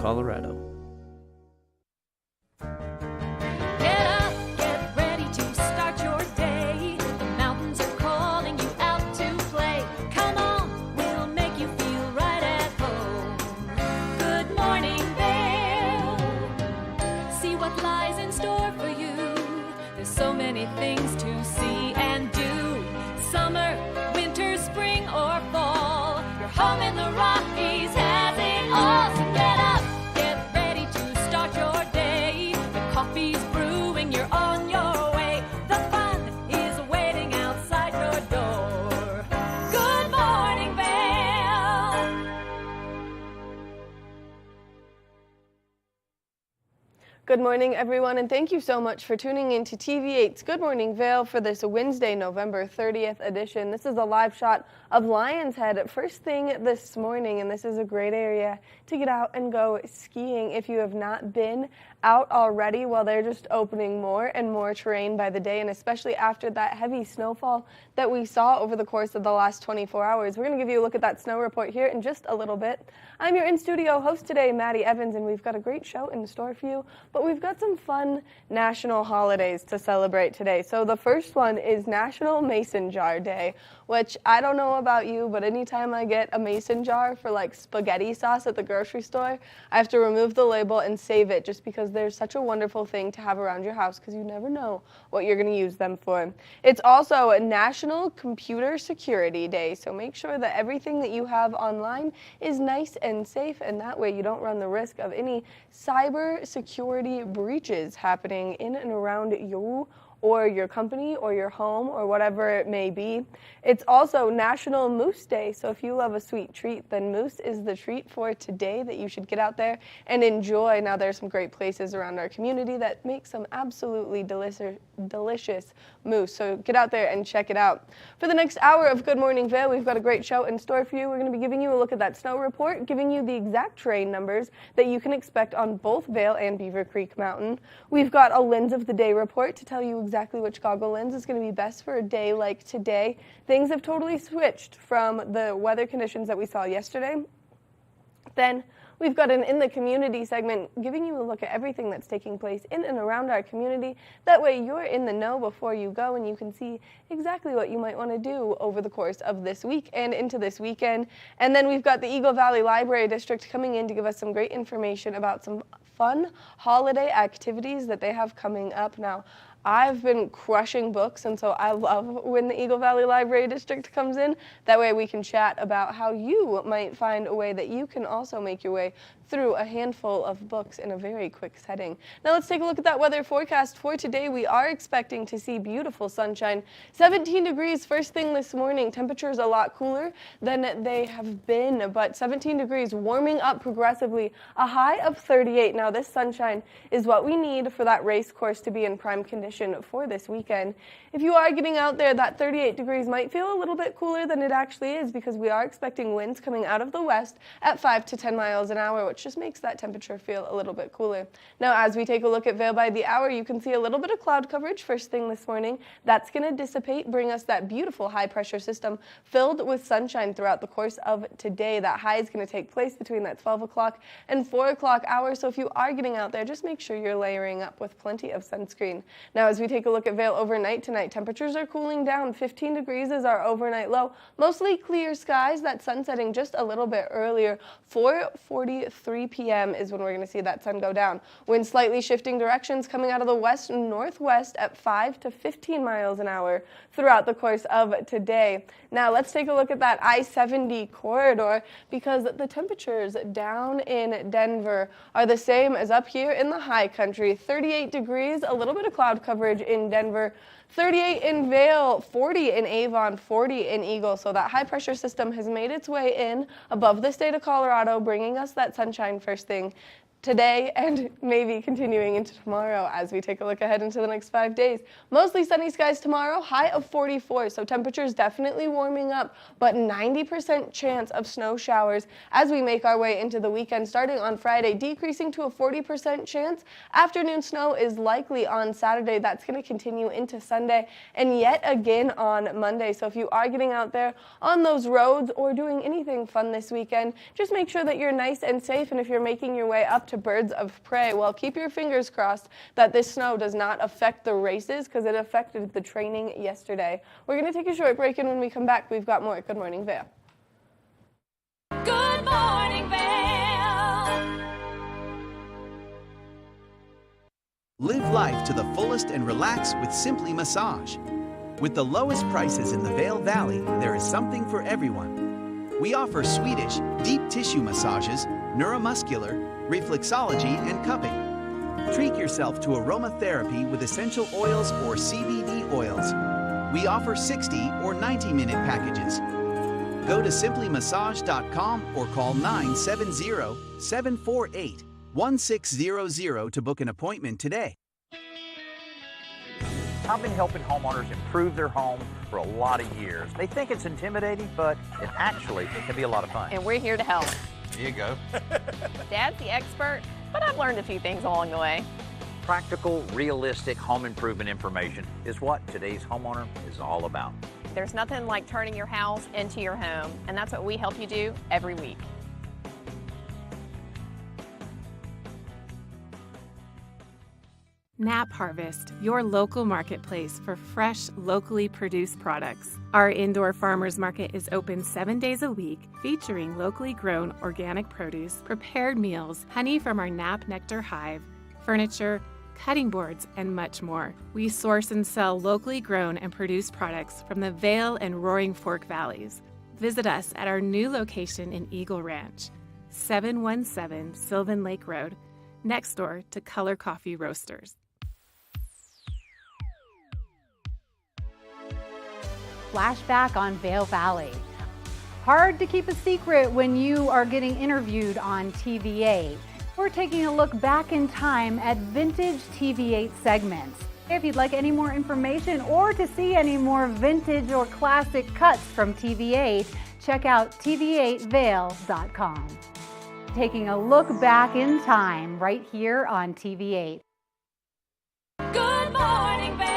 Colorado. Get up, get ready to start your day. The mountains are calling you out to play. Come on, we'll make you feel right at home. Good morning, Vail. See what lies in store for you. There's so many things to see and do. Summer, winter, spring, or fall. Your home in the Rockies has it all. So get up, get ready to start your day. The coffee's brewing, you're on your way. The fun is waiting outside your door. Good morning, Vail. Good morning, everyone, and thank you so much for tuning in to TV8's Good Morning Vail for this Wednesday, November 30th edition. This is a live shot of Lion's Head first thing this morning, and this is a great area to get out and go skiing if you have not been out already. Well, they're just opening more and more terrain by the day, and especially after that heavy snowfall that we saw over the course of the last 24 hours. We're going to give you a look at that snow report here in just a little bit. I'm your in-studio host today, Maddie Evans, and we've got a great show in store for you, but we've got some fun national holidays to celebrate today. So the first one is National Mason Jar Day, which I don't know about you, but anytime I get a mason jar for like spaghetti sauce at the grocery store, I have to remove the label and save it just because there's such a wonderful thing to have around your house because you never know what you're going to use them for. It's also a National Computer Security Day, so make sure that everything that you have online is nice and safe, and that way you don't run the risk of any cyber security breaches happening in and around you or your company or your home or whatever it may be. It's also National Moose Day, so if you love a sweet treat, then moose is the treat for today that you should get out there and enjoy. Now, there's some great places around our community that make some absolutely delicious moose, so get out there and check it out. For the next hour of Good Morning Vail, we've got a great show in store for you. We're going to be giving you a look at that snow report, giving you the exact terrain numbers that you can expect on both Vail and Beaver Creek Mountain. We've got a lens of the day report to tell you exactly which goggle lens is going to be best for a day like today. Things have totally switched from the weather conditions that we saw yesterday. Then we've got an In the Community segment giving you a look at everything that's taking place in and around our community. That way you're in the know before you go and you can see exactly what you might want to do over the course of this week and into this weekend. And then we've got the Eagle Valley Library District coming in to give us some great information about some fun holiday activities that they have coming up. Now, I've been crushing books, and so I love when the Eagle Valley Library District comes in. That way we can chat about how you might find a way that you can also make your way through a handful of books in a very quick setting. Now let's take a look at that weather forecast for today. We are expecting to see beautiful sunshine. 17 degrees first thing this morning. Temperatures a lot cooler than they have been, but 17 degrees warming up progressively. A high of 38. Now this sunshine is what we need for that race course to be in prime condition for this weekend. If you are getting out there, that 38 degrees might feel a little bit cooler than it actually is because we are expecting winds coming out of the west at 5 to 10 miles an hour, which just makes that temperature feel a little bit cooler. Now, as we take a look at Vail by the hour, you can see a little bit of cloud coverage first thing this morning. That's going to dissipate, bring us that beautiful high pressure system filled with sunshine throughout the course of today. That high is going to take place between that 12 o'clock and 4 o'clock hour, so if you are getting out there, just make sure you're layering up with plenty of sunscreen. Now, as we take a look at Vail overnight tonight, temperatures are cooling down. 15 degrees is our overnight low. Mostly clear skies. That sun setting just a little bit earlier. 4:43 p.m. is when we're going to see that sun go down. Wind slightly shifting directions coming out of the west and northwest at 5 to 15 miles an hour throughout the course of today. Now, let's take a look at that I-70 corridor because the temperatures down in Denver are the same as up here in the high country. 38 degrees, a little bit of cloud coverage in Denver, 38 in Vail, 40 in Avon, 40 in Eagle. So that high pressure system has made its way in above the state of Colorado, bringing us that sunshine first thing today and maybe continuing into tomorrow as we take a look ahead into the next 5 days. Mostly sunny skies tomorrow, high of 44, so temperatures definitely warming up, but 90% chance of snow showers as we make our way into the weekend starting on Friday, decreasing to a 40% chance. Afternoon snow is likely on Saturday. That's going to continue into Sunday and yet again on Monday. So if you are getting out there on those roads or doing anything fun this weekend, just make sure that you're nice and safe. And if you're making your way up to Birds of Prey, well, keep your fingers crossed that this snow does not affect the races because it affected the training yesterday. We're going to take a short break, and when we come back, we've got more Good Morning Vail. Good morning, Vail. Live life to the fullest and relax with Simply Massage. With the lowest prices in the Vail Valley, there is something for everyone. We offer Swedish, deep tissue massages, neuromuscular, reflexology, and cupping. Treat yourself to aromatherapy with essential oils or CBD oils. We offer 60 or 90-minute packages. Go to simplymassage.com or call 970-748-1600 to book an appointment today. I've been helping homeowners improve their home for a lot of years. They think it's intimidating, but it actually can be a lot of fun. And we're here to help. Here you go. Dad's the expert, but I've learned a few things along the way. Practical, realistic home improvement information is what today's homeowner is all about. There's nothing like turning your house into your home, and that's what we help you do every week. Nap Harvest, your local marketplace for fresh, locally produced products. Our indoor farmers market is open 7 days a week, featuring locally grown organic produce, prepared meals, honey from our Nap Nectar hive, furniture, cutting boards, and much more. We source and sell locally grown and produced products from the Vail and Roaring Fork Valleys. Visit us at our new location in Eagle Ranch, 717 Sylvan Lake Road, next door to Color Coffee Roasters. Flashback on Vail Valley. Hard to keep a secret when you are getting interviewed on TV8. We're taking a look back in time at vintage TV8 segments. If you'd like any more information or to see any more vintage or classic cuts from TV8, check out tv8vail.com. Taking a look back in time right here on TV8. Good morning, Vail.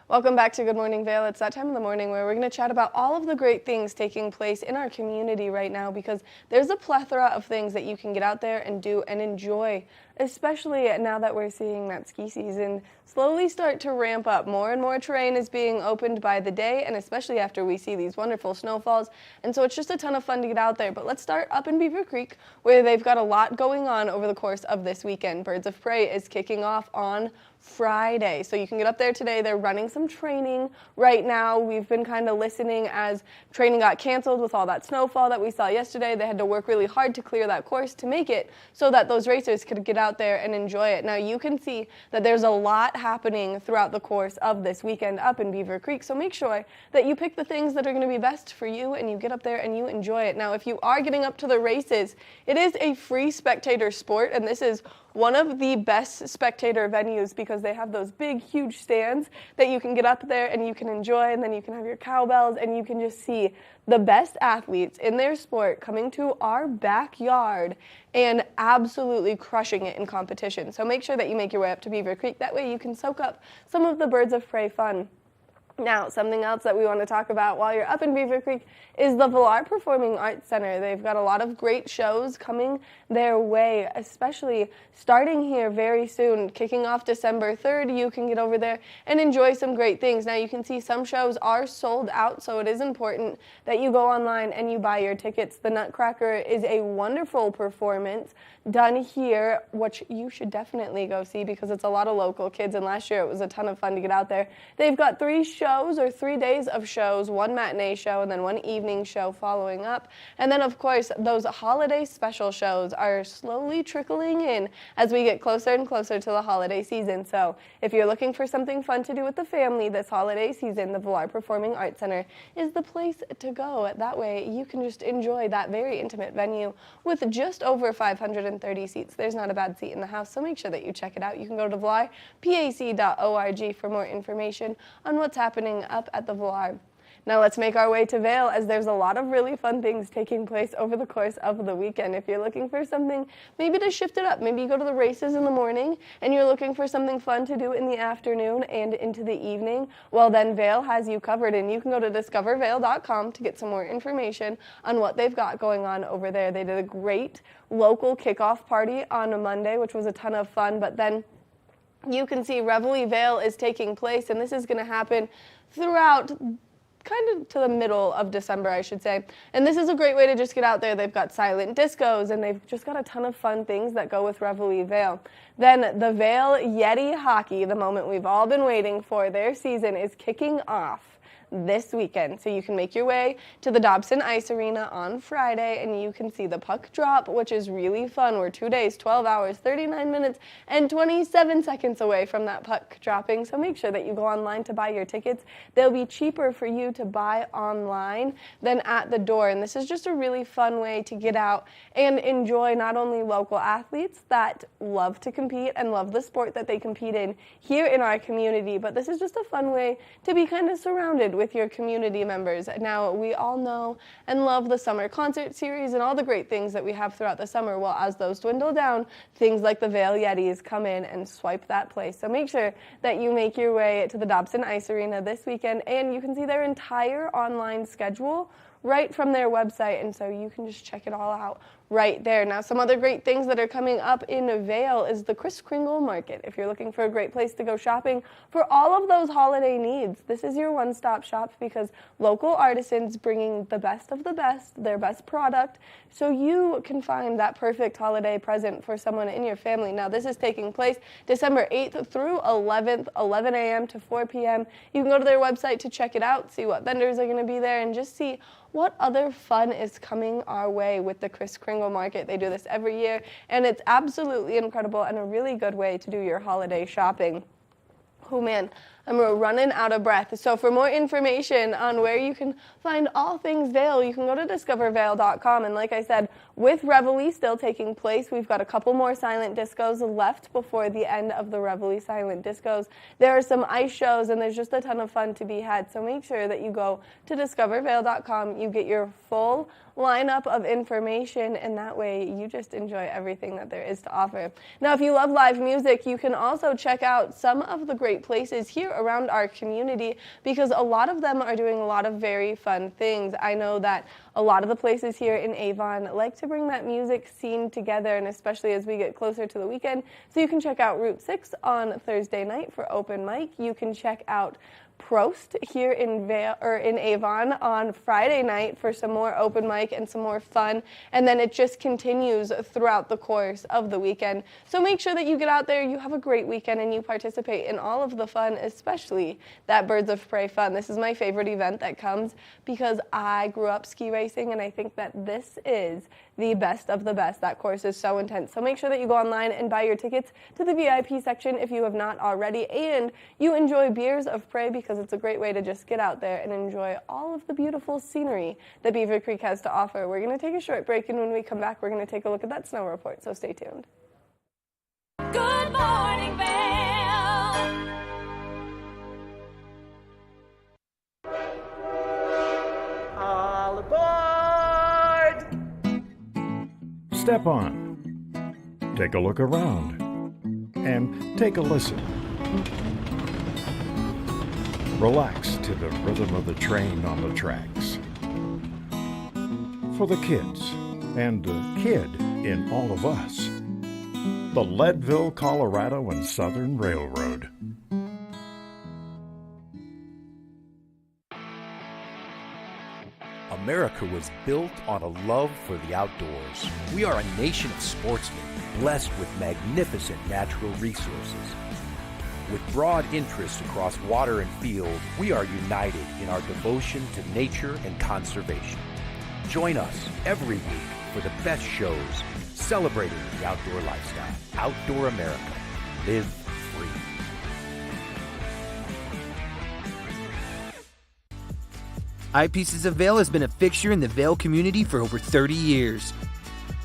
Welcome back to Good Morning Vail. It's that time of the morning where we're going to chat about all of the great things taking place in our community right now, because there's a plethora of things that you can get out there and do and enjoy, especially now that we're seeing that ski season slowly start to ramp up. More and more terrain is being opened by the day, and especially after we see these wonderful snowfalls. And so it's just a ton of fun to get out there. But let's start up in Beaver Creek, where they've got a lot going on over the course of this weekend. Birds of Prey is kicking off on Friday, so you can get up there today. They're running some training right now. We've been kind of listening as training got canceled with all that snowfall that we saw yesterday. They had to work really hard to clear that course to make it so that those racers could get out there and enjoy it. Now you can see that there's a lot happening throughout the course of this weekend up in Beaver Creek, so make sure that you pick the things that are going to be best for you and you get up there and you enjoy it. Now if you are getting up to the races, it is a free spectator sport, and this is one of the best spectator venues because they have those big, huge stands that you can get up there and you can enjoy, and then you can have your cowbells and you can just see the best athletes in their sport coming to our backyard and absolutely crushing it in competition. So make sure that you make your way up to Beaver Creek. That way you can soak up some of the Birds of Prey fun. Now, something else that we want to talk about while you're up in Beaver Creek is the Vail Performing Arts Center. They've got a lot of great shows coming their way, especially starting here very soon. Kicking off December 3rd, you can get over there and enjoy some great things. Now, you can see some shows are sold out, so it is important that you go online and you buy your tickets. The Nutcracker is a wonderful performance done here, which you should definitely go see because it's a lot of local kids, and last year it was a ton of fun to get out there. They've got 3 shows shows or 3 days of shows, one matinee show and then one evening show following up. And then, of course, those holiday special shows are slowly trickling in as we get closer and closer to the holiday season. So if you're looking for something fun to do with the family this holiday season, the Vail Performing Arts Center is the place to go. That way you can just enjoy that very intimate venue with just over 530 seats. There's not a bad seat in the house, so make sure that you check it out. You can go to VLARPAC.org for more information on what's happening up at the Vail. Now let's make our way to Vail, as there's a lot of really fun things taking place over the course of the weekend. If you're looking for something maybe to shift it up, maybe you go to the races in the morning and you're looking for something fun to do in the afternoon and into the evening, well then Vail has you covered, and you can go to discovervail.com to get some more information on what they've got going on over there. They did a great local kickoff party on a Monday, which was a ton of fun, but then you can see Reveille Vail is taking place, and this is going to happen throughout kind of to the middle of December, I should say. And this is a great way to just get out there. They've got silent discos, and they've just got a ton of fun things that go with Reveille Vail. Then the Vail Yeti Hockey, the moment we've all been waiting for, their season is kicking off this weekend. So you can make your way to the Dobson Ice Arena on Friday, and you can see the puck drop, which is really fun. We're 2 days, 12 hours, 39 minutes, and 27 seconds away from that puck dropping. So make sure that you go online to buy your tickets. They'll be cheaper for you to buy online than at the door. And this is just a really fun way to get out and enjoy not only local athletes that love to compete and love the sport that they compete in here in our community, but this is just a fun way to be kind of surrounded with your community members. Now, we all know and love the summer concert series and all the great things that we have throughout the summer. Well, as those dwindle down, things like the Vail Yetis come in and swipe that place. So make sure that you make your way to the Dobson Ice Arena this weekend, and you can see their entire online schedule right from their website, and so you can just check it all out right there. Now, some other great things that are coming up in Vail is the Kris Kringle Market. If you're looking for a great place to go shopping for all of those holiday needs, this is your one-stop shop, because local artisans bringing the best of the best, their best product, so you can find that perfect holiday present for someone in your family. Now, this is taking place December 8th through 11th, 11 a.m. to 4 p.m. You can go to their website to check it out, see what vendors are going to be there, and just see what other fun is coming our way with the Kris Kringle Market. They do this every year, and it's absolutely incredible and a really good way to do your holiday shopping. Oh man, I'm running out of breath. So for more information on where you can find all things Vail, you can go to discovervail.com. And like I said, with Reveille still taking place, we've got a couple more silent discos left before the end of the Reveille silent discos. There are some ice shows, and there's just a ton of fun to be had. So make sure that you go to discovervail.com. You get your full lineup of information, and that way you just enjoy everything that there is to offer. Now, if you love live music, you can also check out some of the great places here around our community, because a lot of them are doing a lot of very fun things. I know that a lot of the places here in Avon like to bring that music scene together, and especially as we get closer to the weekend. So you can check out Route 6 on Thursday night for open mic. You can check out Prost here in Avon on Friday night for some more open mic and some more fun, and then it just continues throughout the course of the weekend. So make sure that you get out there, you have a great weekend, and you participate in all of the fun, especially that Birds of Prey fun. This is my favorite event that comes because I grew up ski racing, and I think that this is the best of the best. That course is so intense. So make sure that you go online and buy your tickets to the VIP section if you have not already, and you enjoy Beers of Prey, because it's a great way to just get out there and enjoy all of the beautiful scenery that Beaver Creek has to offer. We're going to take a short break, and when we come back, we're going to take a look at that snow report, so stay tuned. Good morning, Vail. All aboard! Step on, take a look around, and take a listen. Relax to the rhythm of the train on the tracks. For the kids, and the kid in all of us, the Leadville, Colorado and Southern Railroad. America was built on a love for the outdoors. We are a nation of sportsmen, blessed with magnificent natural resources. With broad interests across water and field, we are united in our devotion to nature and conservation. Join us every week for the best shows celebrating the outdoor lifestyle. Outdoor America. Live free. Eyepieces of Vail has been a fixture in the Vail community for over 30 years.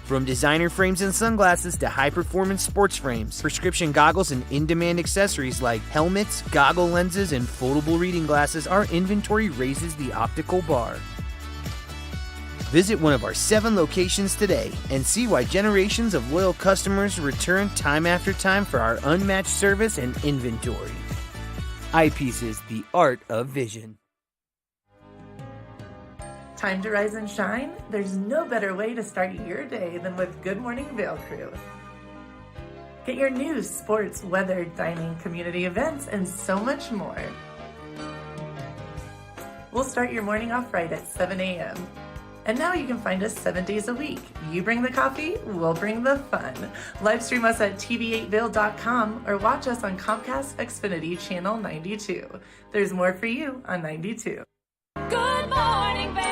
From designer frames and sunglasses to high-performance sports frames, prescription goggles, and in-demand accessories like helmets, goggle lenses, and foldable reading glasses, our inventory raises the optical bar. Visit one of our 7 locations today and see why generations of loyal customers return time after time for our unmatched service and inventory. Eyepieces, the art of vision. Time to rise and shine? There's no better way to start your day than with Good Morning Vail Crew. Get your news, sports, weather, dining, community events, and so much more. We'll start your morning off right at 7 a.m. And now you can find us 7 days a week. You bring the coffee, we'll bring the fun. Live stream us at tv8vail.com or watch us on Comcast Xfinity Channel 92. There's more for you on 92. Good morning, Vail.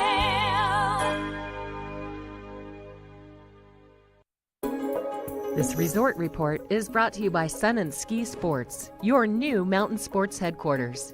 This resort report is brought to you by Sun and Ski Sports, your new mountain sports headquarters.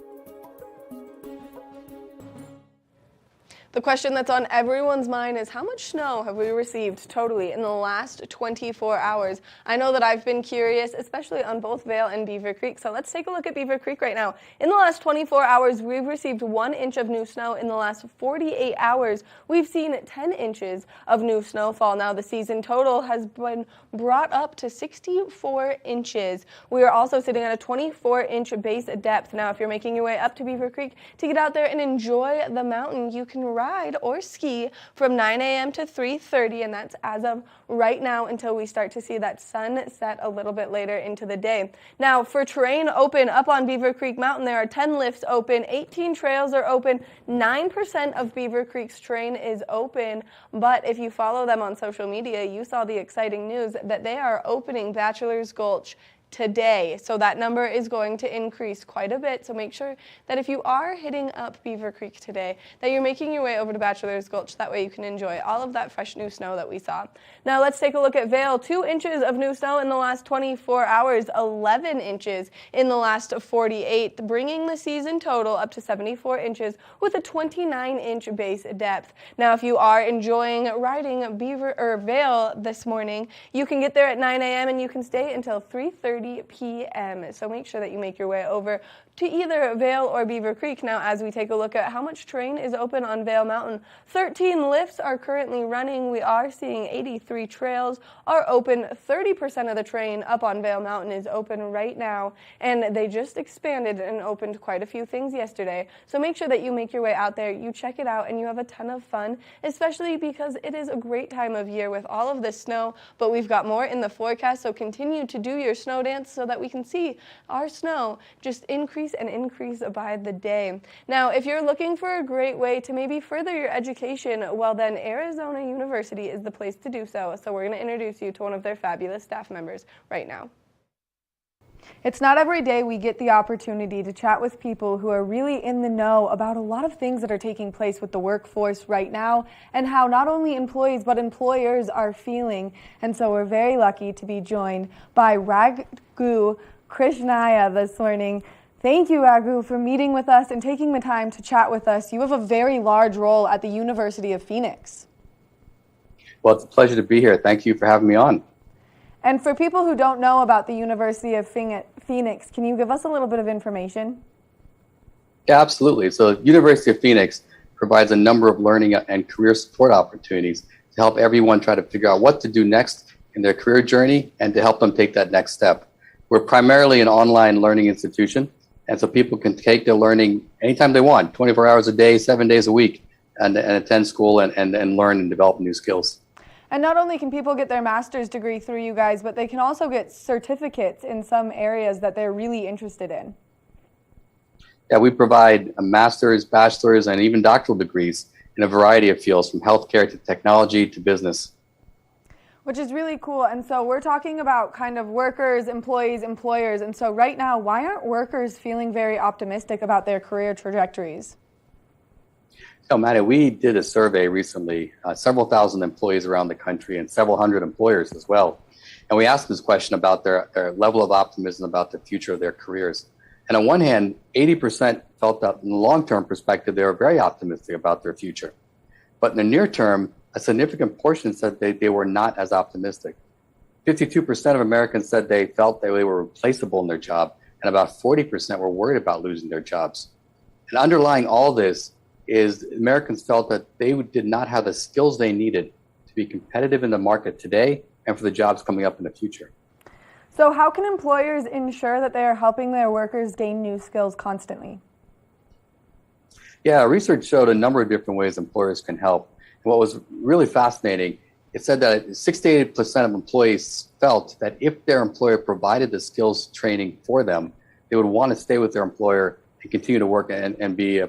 The question that's on everyone's mind is how much snow have we received totally in the last 24 hours? I know that I've been curious, especially on both Vail and Beaver Creek, so let's take a look at Beaver Creek right now. In the last 24 hours, we've received 1 inch of new snow. In the last 48 hours, we've seen 10 inches of new snowfall. Now the season total has been brought up to 64 inches. We are also sitting at a 24-inch base depth. Now if you're making your way up to Beaver Creek to get out there and enjoy the mountain, you can ride or ski from 9 a.m. to 3:30, and that's as of right now until we start to see that sun set a little bit later into the day. Now, for terrain open up on Beaver Creek Mountain, there are 10 lifts open, 18 trails are open, 9% of Beaver Creek's terrain is open, but if you follow them on social media, you saw the exciting news that they are opening Bachelor's Gulch today. So that number is going to increase quite a bit. So make sure that if you are hitting up Beaver Creek today, that you're making your way over to Bachelor's Gulch. That way you can enjoy all of that fresh new snow that we saw. Now let's take a look at Vail. 2 inches of new snow in the last 24 hours, 11 inches in the last 48, bringing the season total up to 74 inches with a 29-inch base depth. Now if you are enjoying riding Vail this morning, you can get there at 9 a.m. and you can stay until 3:30 p.m. So make sure that you make your way over to either Vail or Beaver Creek. Now, as we take a look at how much terrain is open on Vail Mountain, 13 lifts are currently running. We are seeing 83 trails are open. 30% of the terrain up on Vail Mountain is open right now, and they just expanded and opened quite a few things yesterday. So make sure that you make your way out there, you check it out, and you have a ton of fun, especially because it is a great time of year with all of this snow, but we've got more in the forecast, so continue to do your snow dance so that we can see our snow just increase and increase by the day. Now, if you're looking for a great way to maybe further your education, well then Arizona University is the place to do so. So we're going to introduce you to one of their fabulous staff members right now. It's not every day we get the opportunity to chat with people who are really in the know about a lot of things that are taking place with the workforce right now and how not only employees but employers are feeling. And so we're very lucky to be joined by Raghu Krishnaya this morning. Thank you, Raghu, for meeting with us and taking the time to chat with us. You have a very large role at the University of Phoenix. Well, it's a pleasure to be here. Thank you for having me on. And for people who don't know about the University of Phoenix, can you give us a little bit of information? Yeah, absolutely. So University of Phoenix provides a number of learning and career support opportunities to help everyone try to figure out what to do next in their career journey and to help them take that next step. We're primarily an online learning institution, and so people can take their learning anytime they want, 24 hours a day, 7 days a week, and attend school and learn and develop new skills. And not only can people get their master's degree through you guys, but they can also get certificates in some areas that they're really interested in. Yeah, we provide a master's, bachelor's, and even doctoral degrees in a variety of fields, from healthcare to technology to business. Which is really cool. And so we're talking about kind of workers, employees, employers. And so right now, why aren't workers feeling very optimistic about their career trajectories? So, Maddie, we did a survey recently, several thousand employees around the country and several hundred employers as well. And we asked them this question about their level of optimism about the future of their careers. And on one hand, 80% felt that in the long-term perspective, they were very optimistic about their future. But in the near term, a significant portion said they were not as optimistic. 52% of Americans said they felt that they were replaceable in their job, and about 40% were worried about losing their jobs. And underlying all this is Americans felt that they did not have the skills they needed to be competitive in the market today and for the jobs coming up in the future. So how can employers ensure that they are helping their workers gain new skills constantly? Yeah, research showed a number of different ways employers can help. And what was really fascinating, it said that 68% of employees felt that if their employer provided the skills training for them, they would want to stay with their employer and continue to work and be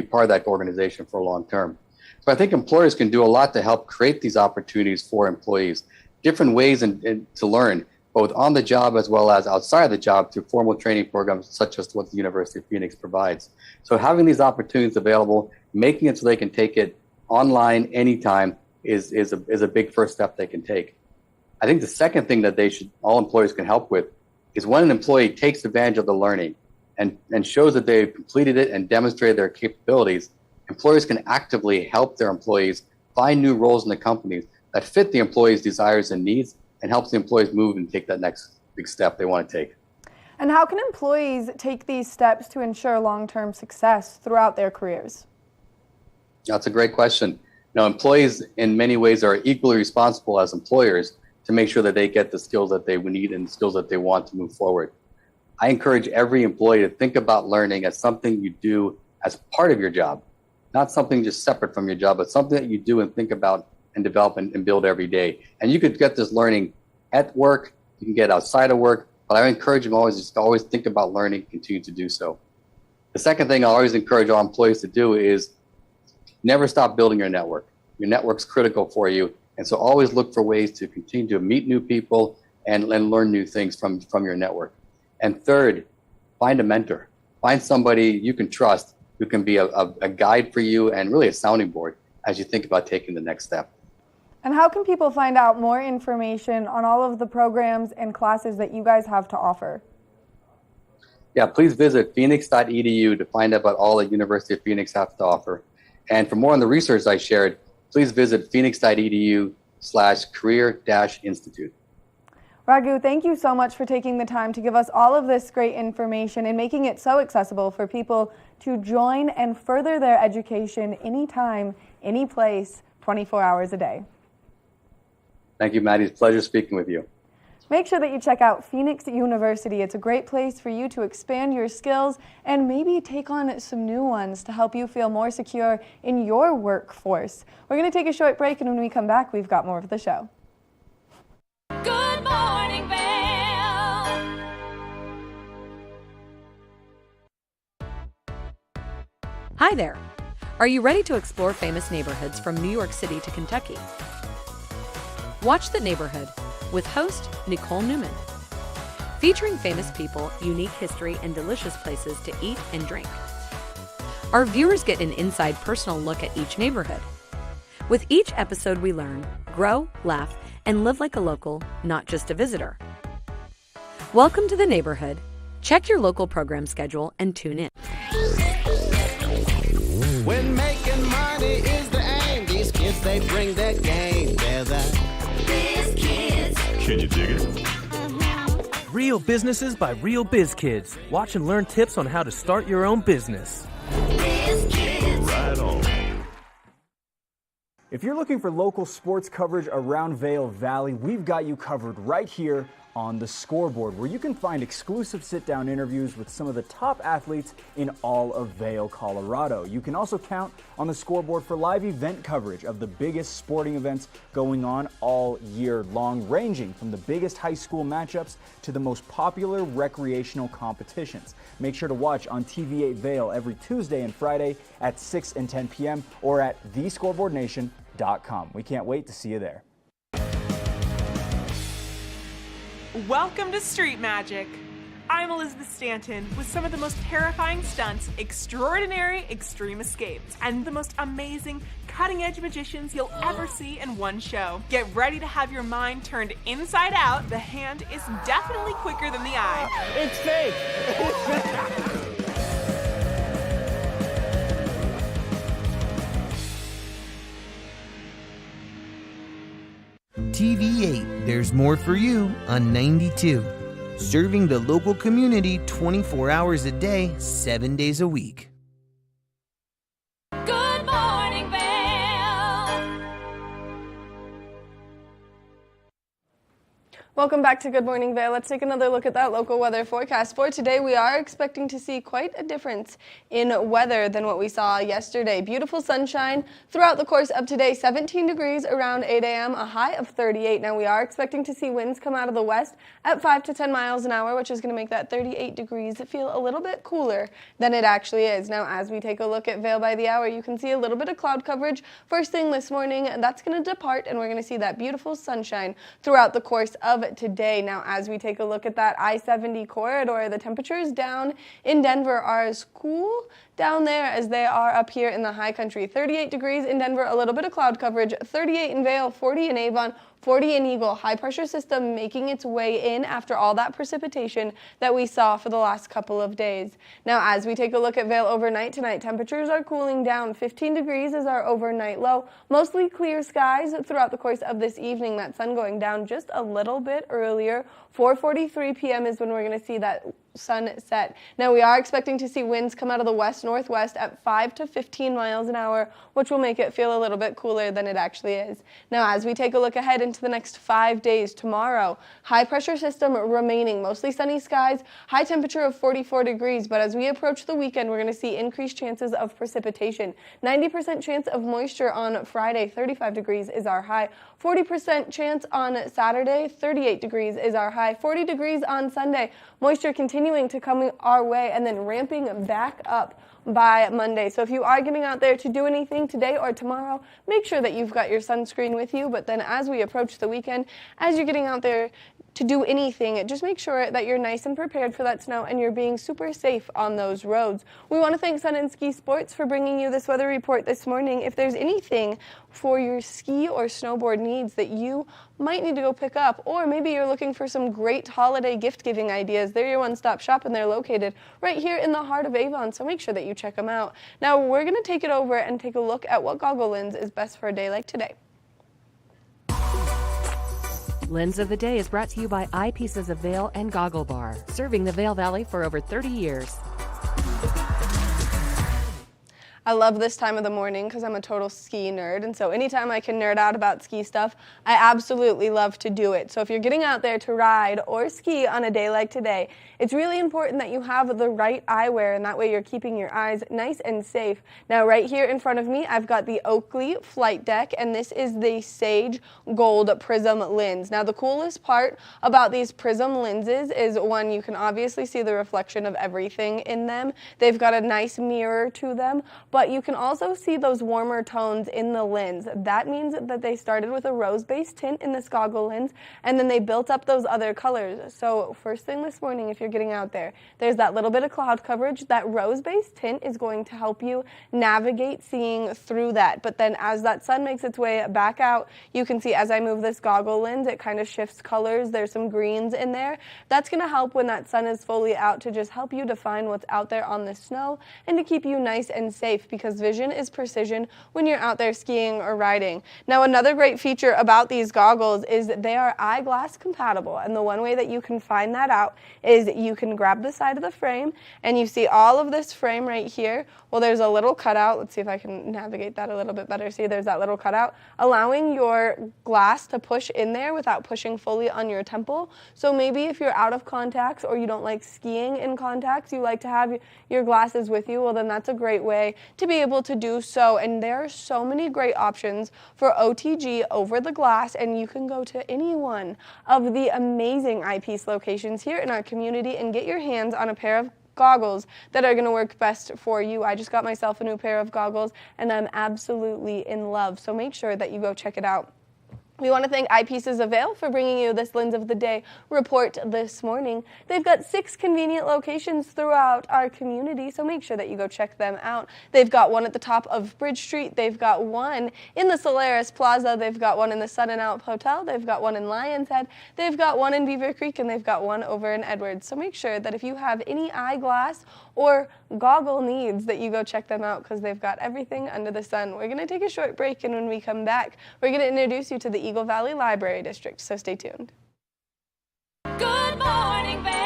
part of that organization for long term. So I think employers can do a lot to help create these opportunities for employees, different ways to learn, both on the job as well as outside of the job through formal training programs such as what the University of Phoenix provides. So having these opportunities available, making it so they can take it online anytime is a big first step they can take. I think the second thing that all employers can help with is when an employee takes advantage of the learning and shows that they've completed it and demonstrated their capabilities, employers can actively help their employees find new roles in the companies that fit the employee's desires and needs and helps the employees move and take that next big step they want to take. And how can employees take these steps to ensure long-term success throughout their careers? That's a great question. Now, employees in many ways are equally responsible as employers to make sure that they get the skills that they need and the skills that they want to move forward. I encourage every employee to think about learning as something you do as part of your job, not something just separate from your job, but something that you do and think about and develop and build every day. And you could get this learning at work, you can get outside of work, but I encourage them always think about learning, continue to do so. The second thing I always encourage all employees to do is never stop building your network. Your network's critical for you, and so always look for ways to continue to meet new people and learn new things from your network. And third, find a mentor. Find somebody you can trust who can be a guide for you and really a sounding board as you think about taking the next step. And how can people find out more information on all of the programs and classes that you guys have to offer? Yeah, please visit phoenix.edu to find out about all that University of Phoenix has to offer. And for more on the research I shared, please visit phoenix.edu/career-institute. Raghu, thank you so much for taking the time to give us all of this great information and making it so accessible for people to join and further their education anytime, any place, 24 hours a day. Thank you, Maddie. It's a pleasure speaking with you. Make sure that you check out Phoenix University. It's a great place for you to expand your skills and maybe take on some new ones to help you feel more secure in your workforce. We're going to take a short break, and when we come back, we've got more of the show. Good morning, Vail. Hi there. Are you ready to explore famous neighborhoods from New York City to Kentucky? Watch The Neighborhood with host Nicole Newman. Featuring famous people, unique history, and delicious places to eat and drink. Our viewers get an inside personal look at each neighborhood. With each episode we learn, grow, laugh, and live like a local, not just a visitor. Welcome to The Neighborhood. Check your local program schedule and tune in. When making money is the aim, these kids, they bring their game. They're the biz kids. Can you dig it? Real businesses by real biz kids. Watch and learn tips on how to start your own business. Biz kids. Right on. If you're looking for local sports coverage around Vail Valley, we've got you covered right here on The Scoreboard, where you can find exclusive sit-down interviews with some of the top athletes in all of Vail, Colorado. You can also count on The Scoreboard for live event coverage of the biggest sporting events going on all year long, ranging from the biggest high school matchups to the most popular recreational competitions. Make sure to watch on TV8 Vail every Tuesday and Friday at 6 and 10 p.m. or at thescoreboardnation.com. We can't wait to see you there. Welcome to Street Magic. I'm Elizabeth Stanton with some of the most terrifying stunts, extraordinary extreme escapes, and the most amazing cutting-edge magicians you'll ever see in one show. Get ready to have your mind turned inside out. The hand is definitely quicker than the eye. It's fake. TV8, there's more for you on 92. Serving the local community 24 hours a day, 7 days a week. Good morning, Vail. Welcome back to Good Morning Vail. Let's take another look at that local weather forecast. For today, we are expecting to see quite a difference in weather than what we saw yesterday. Beautiful sunshine throughout the course of today. 17 degrees around 8 a.m., a high of 38. Now, we are expecting to see winds come out of the west at 5 to 10 miles an hour, which is going to make that 38 degrees feel a little bit cooler than it actually is. Now, as we take a look at Vail by the hour, you can see a little bit of cloud coverage first thing this morning. That's going to depart, and we're going to see that beautiful sunshine throughout the course of today. Now, as we take a look at that I-70 corridor, the temperatures down in Denver are as cool down there as they are up here in the high country. 38 degrees in Denver, a little bit of cloud coverage, 38 in Vail, 40 in Avon, 40 in Eagle. High pressure system making its way in after all that precipitation that we saw for the last couple of days. Now, as we take a look at Vail overnight tonight, temperatures are cooling down. 15 degrees is our overnight low. Mostly clear skies throughout the course of this evening. That sun going down just a little bit earlier. 4:43 p.m. is when we're going to see that sun set. Now, we are expecting to see winds come out of the west-northwest at 5 to 15 miles an hour, which will make it feel a little bit cooler than it actually is. Now, as we take a look ahead into the next 5 days, tomorrow, high pressure system remaining, mostly sunny skies, high temperature of 44 degrees, but as we approach the weekend, we're going to see increased chances of precipitation. 90% chance of moisture on Friday, 35 degrees is our high. 40% chance on Saturday, 38 degrees is our high. 40 degrees on Sunday. Moisture continuing to come our way and then ramping back up by Monday. So if you are getting out there to do anything today or tomorrow, make sure that you've got your sunscreen with you. But then as we approach the weekend, as you're getting out there to do anything, just make sure that you're nice and prepared for that snow and you're being super safe on those roads. We want to thank Sun and Ski Sports for bringing you this weather report this morning. If there's anything for your ski or snowboard needs that you might need to go pick up, or maybe you're looking for some great holiday gift-giving ideas, they're your one-stop shop and they're located right here in the heart of Avon, so make sure that you check them out. Now, we're going to take it over and take a look at what goggle lens is best for a day like today. Lens of the Day is brought to you by Eyepieces of Vail and Goggle Bar, serving the Vail Valley for over 30 years. I love this time of the morning because I'm a total ski nerd, and so anytime I can nerd out about ski stuff, I absolutely love to do it. So if you're getting out there to ride or ski on a day like today, it's really important that you have the right eyewear, and that way you're keeping your eyes nice and safe. Now, right here in front of me, I've got the Oakley Flight Deck, and this is the Sage Gold Prism lens. Now, the coolest part about these prism lenses is, one, you can obviously see the reflection of everything in them. They've got a nice mirror to them, but you can also see those warmer tones in the lens. That means that they started with a rose-based tint in this goggle lens, and then they built up those other colors. So first thing this morning, if you're getting out there, there's that little bit of cloud coverage. That rose-based tint is going to help you navigate seeing through that. But then as that sun makes its way back out, you can see as I move this goggle lens, it kind of shifts colors. There's some greens in there. That's going to help when that sun is fully out to just help you define what's out there on the snow and to keep you nice and safe, because vision is precision when you're out there skiing or riding. Now, another great feature about these goggles is that they are eyeglass compatible, and the one way that you can find that out is you can grab the side of the frame and you see all of this frame right here. Well, there's a little cutout. Let's see if I can navigate that a little bit better. See, there's that little cutout, allowing your glass to push in there without pushing fully on your temple. So maybe if you're out of contacts or you don't like skiing in contacts, you like to have your glasses with you, well, then that's a great way to be able to do so. And there are so many great options for OTG over the glass, and you can go to any one of the amazing eyepiece locations here in our community and get your hands on a pair of goggles that are going to work best for you. I just got myself a new pair of goggles and I'm absolutely in love, so make sure that you go check it out. We want to thank Eyepieces of Vail for bringing you this Lens of the Day report this morning. They've got 6 convenient locations throughout our community, so make sure that you go check them out. They've got one at the top of Bridge Street. They've got one in the Solaris Plaza. They've got one in the Sun and Out Hotel. They've got one in Lions Head. They've got one in Beaver Creek, and they've got one over in Edwards. So make sure that if you have any eyeglass or goggle needs, that you go check them out, because they've got everything under the sun. We're going to take a short break, and when we come back, we're going to introduce you to the Eagle Valley Library District, so stay tuned. Good morning, Vail.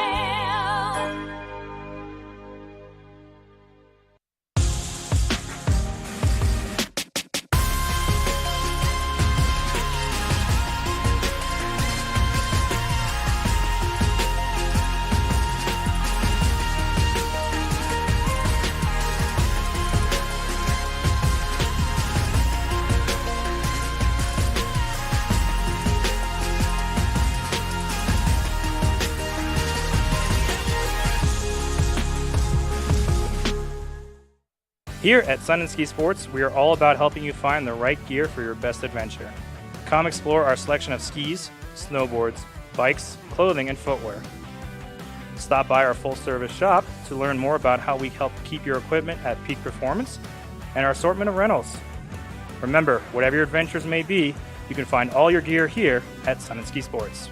Here at Sun and Ski Sports, we are all about helping you find the right gear for your best adventure. Come explore our selection of skis, snowboards, bikes, clothing, and footwear. Stop by our full-service shop to learn more about how we help keep your equipment at peak performance and our assortment of rentals. Remember, whatever your adventures may be, you can find all your gear here at Sun and Ski Sports.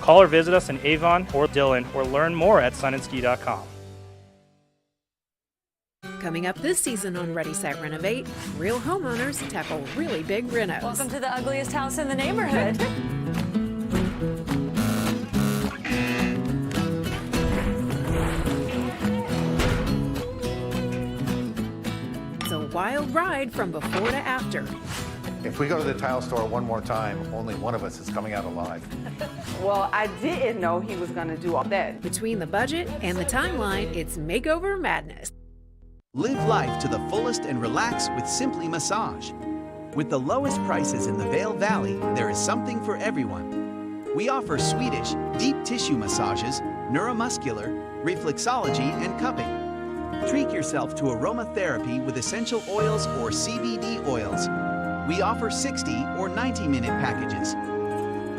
Call or visit us in Avon or Dillon, or learn more at sunandski.com. Coming up this season on Ready, Set, Renovate, real homeowners tackle really big renos. Welcome to the ugliest house in the neighborhood. It's a wild ride from before to after. If we go to the tile store one more time, only one of us is coming out alive. Well, I didn't know he was going to do all that. Between the budget and the timeline, it's makeover madness. Live life to the fullest and relax with Simply Massage. With the lowest prices in the Vail Valley, there is something for everyone. We offer Swedish, deep tissue massages, neuromuscular, reflexology, and cupping. Treat yourself to aromatherapy with essential oils or CBD oils. We offer 60 or 90-minute packages.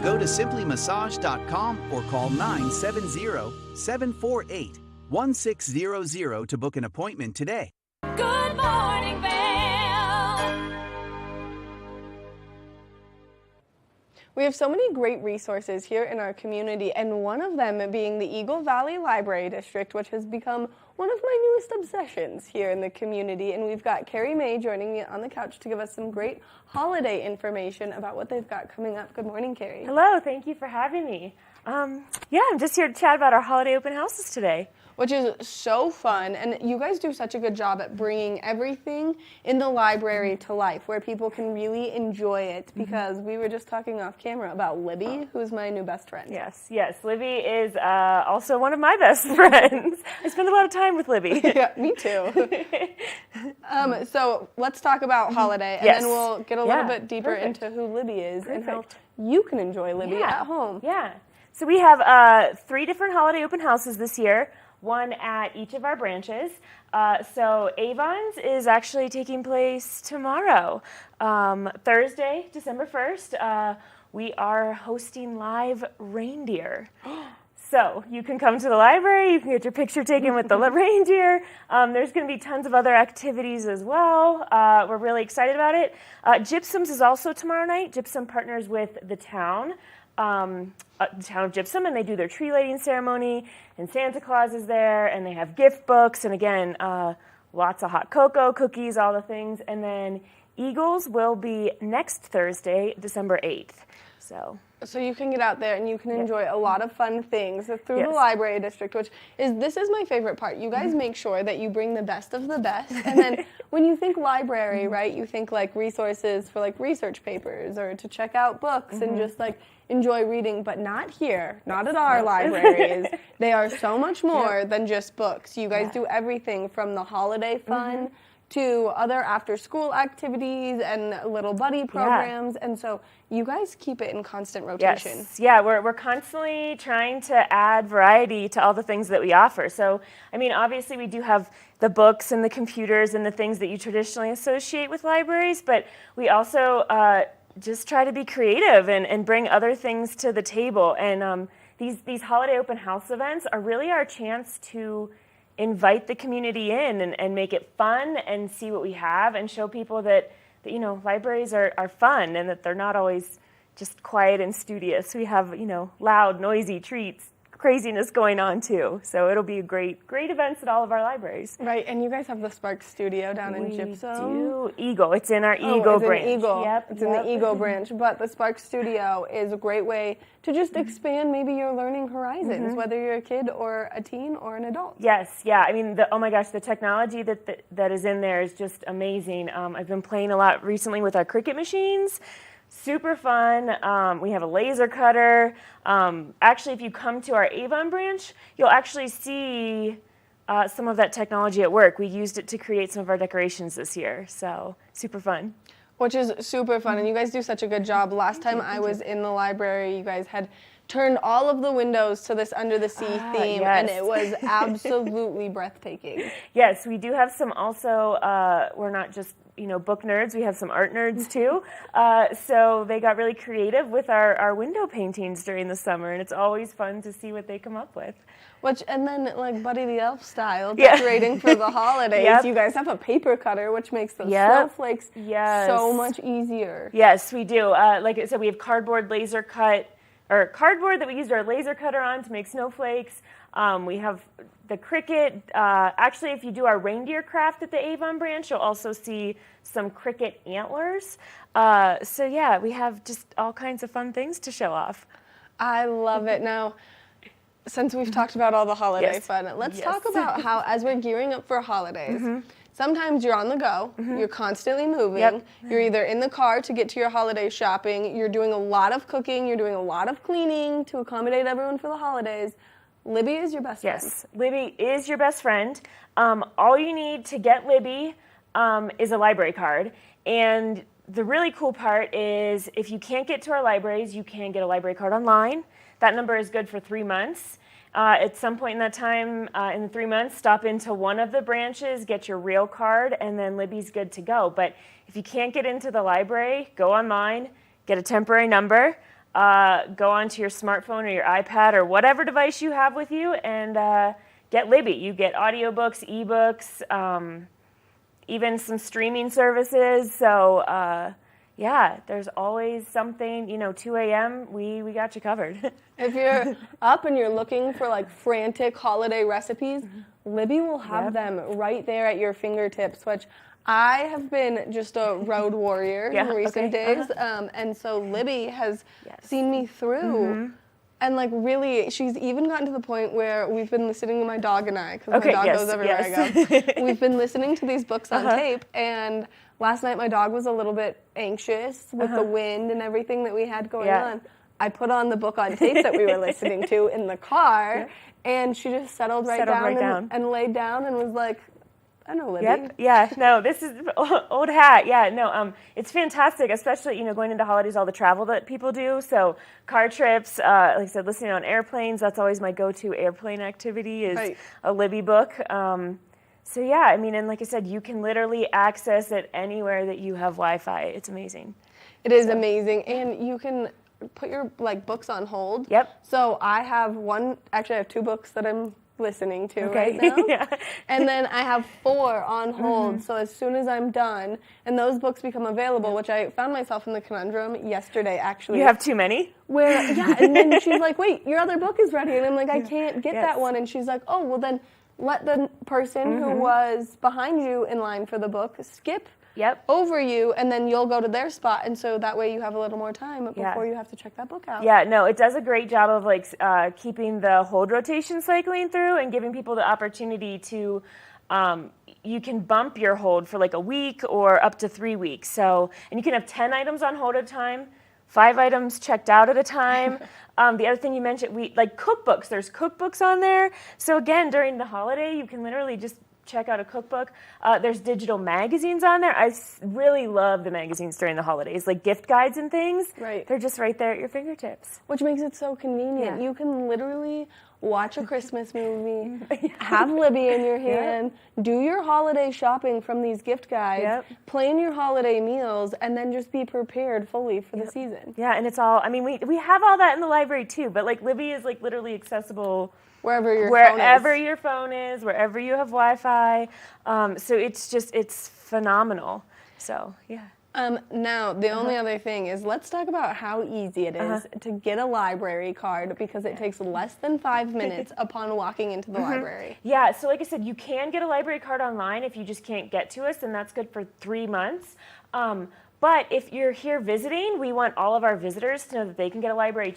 Go to simplymassage.com or call 970-748-1600 to book an appointment today. Good morning, Vail. We have so many great resources here in our community, and one of them being the Eagle Valley Library District, which has become one of my newest obsessions here in the community. And we've got Carrie Mae joining me on the couch to give us some great holiday information about what they've got coming up. Good morning, Carrie. Hello, thank you for having me. I'm just here to chat about our holiday open houses today. Which is so fun, and you guys do such a good job at bringing everything in the library to life, where people can really enjoy it, because we were just talking off camera about Libby, who's my new best friend. Yes, Libby is also one of my best friends. I spend a lot of time with Libby. Yeah, me too. So let's talk about holiday, and then we'll get a little bit deeper into who Libby is and how you can enjoy Libby at home. Yeah. So we have 3 different holiday open houses this year, one at each of our branches. So Avon's is actually taking place tomorrow, Thursday, December 1st. We are hosting live reindeer. So you can come to the library, you can get your picture taken with the reindeer. There's going to be tons of other activities as well. We're really excited about it. Gypsum's is also tomorrow night. Gypsum partners with the town of Gypsum, and they do their tree lighting ceremony, and Santa Claus is there, and they have gift books, and again, lots of hot cocoa, cookies, all the things. And then Eagles will be next Thursday, December 8th. So you can get out there and you can enjoy a lot of fun things through the library district, this is my favorite part. You guys make sure that you bring the best of the best, and then when you think library, right, you think like resources for like research papers or to check out books and just like enjoy reading, but not here, not at our libraries. They are so much more than just books. You guys do everything from the holiday fun to other after-school activities and little buddy programs, and so you guys keep it in constant rotation. Yes, yeah, we're constantly trying to add variety to all the things that we offer. So, I mean, obviously we do have the books and the computers and the things that you traditionally associate with libraries, but we also just try to be creative and bring other things to the table. And these holiday open house events are really our chance to invite the community in and make it fun and see what we have and show people that you know, libraries are fun and that they're not always just quiet and studious. We have, you know, loud, noisy treats, craziness going on too. So it'll be a great events at all of our libraries. Right, and you guys have the Spark Studio down in Gypsum. We do. Eagle. It's in our Eagle branch. Eagle. Yep. It's in the Eagle branch. But the Spark Studio is a great way to just expand maybe your learning horizons, whether you're a kid or a teen or an adult. Yes, yeah. I mean, oh my gosh, the technology that is in there is just amazing. I've been playing a lot recently with our Cricut machines. Super fun. We have a laser cutter. Actually, if you come to our Avon branch, you'll actually see some of that technology at work. We used it to create some of our decorations this year, so super fun. Which is super fun, and you guys do such a good job. Last time I was in the library, you guys had turned all of the windows to this Under the Sea theme, yes. and it was absolutely breathtaking. Yes, we do have some also, we're not just, you know, book nerds, we have some art nerds too. So they got really creative with our window paintings during the summer, and it's always fun to see what they come up with. And then like Buddy the Elf style, decorating for the holidays. Yep. You guys have a paper cutter, which makes those snowflakes so much easier. Yes, we do. Like I said, we have cardboard that we used our laser cutter on to make snowflakes. We have the Cricut. Actually, if you do our reindeer craft at the Avon branch, you'll also see some Cricut antlers. So yeah, we have just all kinds of fun things to show off. I love it. Now, since we've talked about all the holiday fun, let's talk about how, as we're gearing up for holidays, sometimes you're on the go, you're constantly moving, you're either in the car to get to your holiday shopping, you're doing a lot of cooking, you're doing a lot of cleaning to accommodate everyone for the holidays. Libby is your best friend. Yes, Libby is your best friend. All you need to get Libby is a library card. And the really cool part is if you can't get to our libraries, you can get a library card online. That number is good for 3 months. At some point in that time, in the 3 months, stop into one of the branches, get your real card, and then Libby's good to go. But if you can't get into the library, go online, get a temporary number, go onto your smartphone or your iPad or whatever device you have with you, and get Libby. You get audiobooks, ebooks, even some streaming services. So yeah, there's always something, you know, 2 a.m., we got you covered. If you're up and you're looking for like frantic holiday recipes, Libby will have them right there at your fingertips, which I have been just a road warrior in recent days. And so Libby has seen me through. And like really, she's even gotten to the point where we've been listening to my dog and I, because my dog goes everywhere I go. We've been listening to these books on tape, and last night my dog was a little bit anxious with the wind and everything that we had going on. I put on the book on tape that we were listening to in the car, and she just settled right down and laid down and was like, I know, Libby. Yep. Yeah. No, this is old hat. Yeah. No. It's fantastic, especially, you know, going into holidays, all the travel that people do. So car trips, like I said, listening on airplanes. That's always my go-to airplane activity is a Libby book. So yeah, I mean, and like I said, you can literally access it anywhere that you have Wi-Fi. It's amazing. It is amazing, and you can put your like books on hold. Yep. So I have I have 2 books that I'm listening to right now. And then I have 4 on hold. So as soon as I'm done and those books become available, which I found myself in the conundrum yesterday actually. You have too many? Where and then she's like, wait, your other book is ready, and I'm like, I can't get that one, and she's like, oh well, then let the person who was behind you in line for the book skip over you, and then you'll go to their spot, and so that way you have a little more time before you have to check that book out. Yeah, no, it does a great job of like keeping the hold rotation cycling through and giving people the opportunity to, you can bump your hold for like a week or up to 3 weeks. So, and you can have 10 items on hold at a time, 5 items checked out at a time. The other thing you mentioned, like cookbooks, there's cookbooks on there. So again, during the holiday, you can literally just check out a cookbook. There's digital magazines on there. I really love the magazines during the holidays, like gift guides and things. Right. They're just right there at your fingertips. Which makes it so convenient. You can literally watch a Christmas movie, have Libby in your hand, do your holiday shopping from these gift guides, plan your holiday meals, and then just be prepared fully for the season. Yeah, and it's all, I mean, we have all that in the library too, but like Libby is like literally accessible wherever your phone is, wherever you have Wi-Fi. So it's phenomenal. So, yeah. Now, the only other thing is, let's talk about how easy it is to get a library card, because it takes less than 5 minutes upon walking into the library. Yeah, so like I said, you can get a library card online if you just can't get to us, and that's good for 3 months. But if you're here visiting, we want all of our visitors to know that they can get a library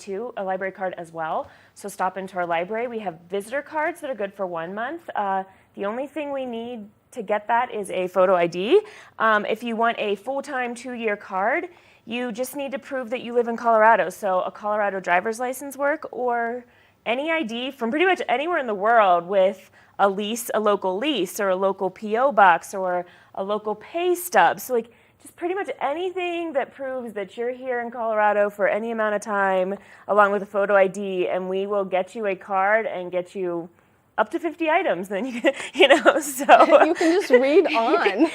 card as well. So stop into our library. We have visitor cards that are good for 1 month. The only thing we need to get that is a photo ID. If you want a full-time 2-year card, you just need to prove that you live in Colorado. So a Colorado driver's license work, or any ID from pretty much anywhere in the world with a lease, a local lease, or a local PO box, or a local pay stub. So like just pretty much anything that proves that you're here in Colorado for any amount of time, along with a photo ID, and we will get you a card and get you up to 50 items, then you know, so you can just read on.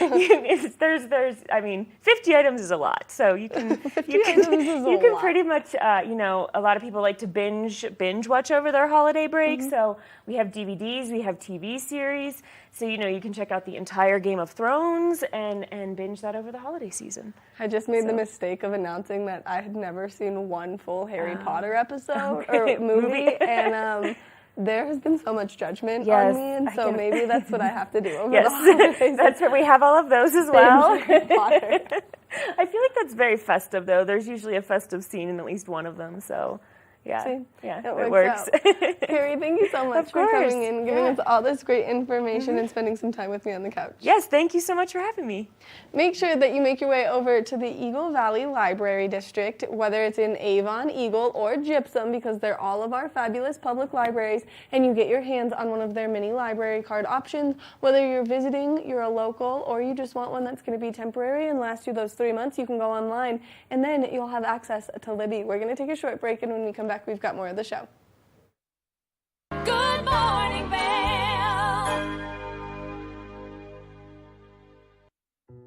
There's, I mean, 50 items is a lot, so you can pretty much, you know, a lot of people like to binge watch over their holiday break. So we have DVDs, we have TV series, so you know you can check out the entire Game of Thrones and binge that over the holiday season. I just made the mistake of announcing that I had never seen one full Harry Potter episode or movie, and there has been so much judgment on me, and so maybe that's what I have to do over the holidays. That's what we have, all of those as well. I feel like that's very festive, though. There's usually a festive scene in at least one of them, so yeah, it works. Carrie, thank you so much for coming in, giving us all this great information and spending some time with me on the couch. Yes, thank you so much for having me. Make sure that you make your way over to the Eagle Valley Library District, whether it's in Avon, Eagle, or Gypsum, because they're all of our fabulous public libraries, and you get your hands on one of their mini library card options. Whether you're visiting, you're a local, or you just want one that's going to be temporary and last you those 3 months, you can go online, and then you'll have access to Libby. We're going to take a short break, and when we come back, we've got more of the show. Good morning, Vail.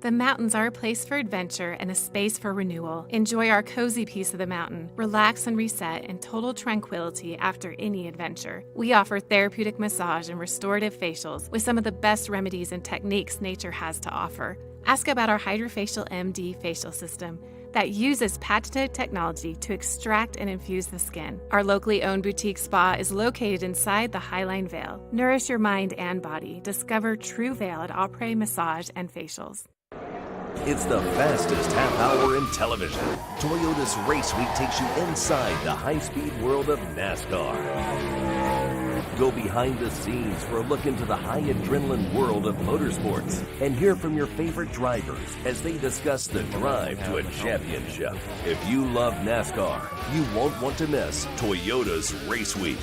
The mountains are a place for adventure and a space for renewal. Enjoy our cozy piece of the mountain. Relax and reset in total tranquility after any adventure. We offer therapeutic massage and restorative facials with some of the best remedies and techniques nature has to offer. Ask about our Hydrofacial MD facial system that uses patented technology to extract and infuse the skin. Our locally owned boutique spa is located inside the Highline Vail. Nourish your mind and body. Discover True Vail at Après Massage and Facials. It's the fastest half hour in television. Toyota's Race Week takes you inside the high-speed world of NASCAR. Go behind the scenes for a look into the high adrenaline world of motorsports and hear from your favorite drivers as they discuss the drive to a championship. If you love NASCAR, you won't want to miss Toyota's Race Week.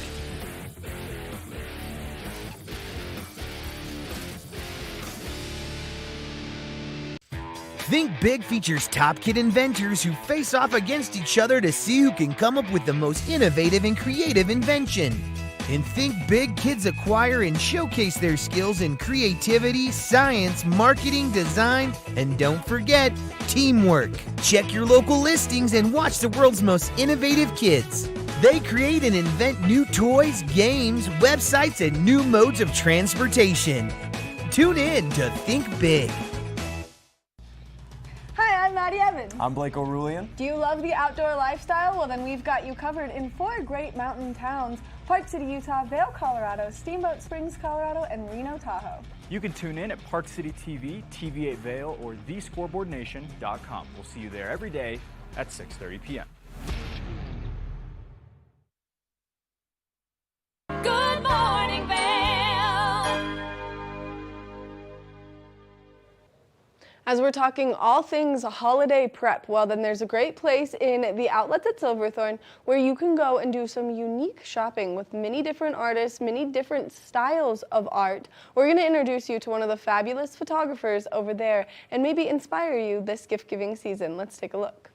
Think Big features top kid inventors who face off against each other to see who can come up with the most innovative and creative invention. And Think Big, kids acquire and showcase their skills in creativity, science, marketing, design, and don't forget, teamwork. Check your local listings and watch the world's most innovative kids. They create and invent new toys, games, websites, and new modes of transportation. Tune in to Think Big. Hi, I'm Maddie Evans. I'm Blake O'Rulian. Do you love the outdoor lifestyle? Well, then we've got you covered in 4 great mountain towns: Park City, Utah, Vail, Colorado, Steamboat Springs, Colorado, and Reno, Tahoe. You can tune in at Park City TV, TV8 Vail, or thescoreboardnation.com. We'll see you there every day at 6:30 p.m. Good morning, Vail. As we're talking all things holiday prep, well, then there's a great place in the outlets at Silverthorne where you can go and do some unique shopping with many different artists, many different styles of art. We're going to introduce you to one of the fabulous photographers over there and maybe inspire you this gift-giving season. Let's take a look.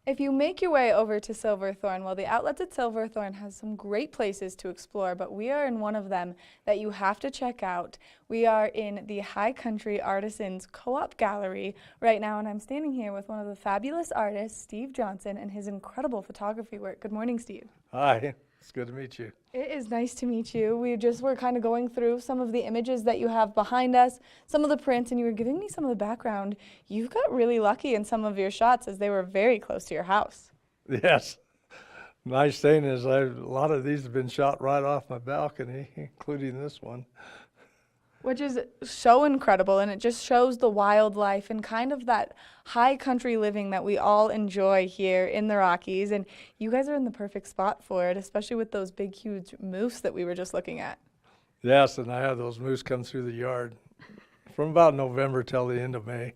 If you make your way over to Silverthorne, well, the outlets at Silverthorne has some great places to explore, but we are in one of them that you have to check out. We are in the High Country Artisans Co-op Gallery right now, and I'm standing here with one of the fabulous artists, Steve Johnson, and his incredible photography work. Good morning, Steve. Hi, it's good to meet you. It is nice to meet you. We just were kind of going through some of the images that you have behind us, some of the prints, and you were giving me some of the background. You got really lucky in some of your shots as they were very close to your house. Yes. Nice thing is a lot of these have been shot right off my balcony, including this one. Which is so incredible, and it just shows the wildlife and kind of that high country living that we all enjoy here in the Rockies. And you guys are in the perfect spot for it, especially with those big, huge moose that we were just looking at. Yes, and I have those moose come through the yard from about November till the end of May.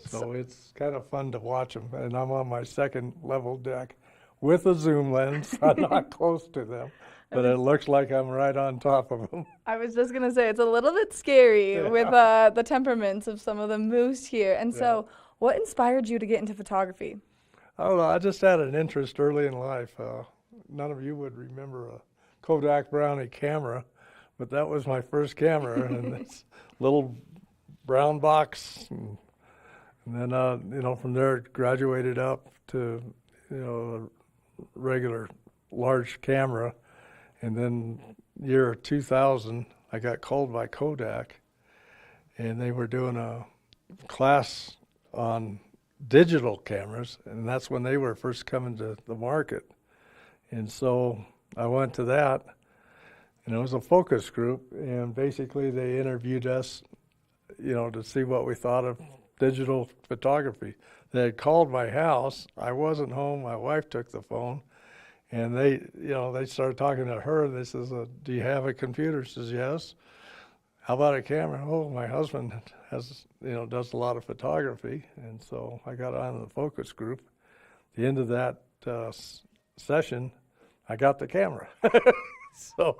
So it's kind of fun to watch them. And I'm on my second level deck with a zoom lens. I'm not close to them, but it looks like I'm right on top of them. I was just going to say, it's a little bit scary with the temperaments of some of the moose here. And so what inspired you to get into photography? I don't know. I just had an interest early in life. None of you would remember a Kodak Brownie camera, but that was my first camera. And this little brown box. And then, from there it graduated up to, a regular large camera. And then year 2000, I got called by Kodak, and they were doing a class on digital cameras, and that's when they were first coming to the market. And so I went to that, and it was a focus group, and basically they interviewed us, to see what we thought of digital photography. They had called my house. I wasn't home. My wife took the phone. And they started talking to her. They says, "Do you have a computer?" She says, "Yes." "How about a camera?" "Oh, my husband has, does a lot of photography." And so I got on the focus group. At the end of that session, I got the camera. So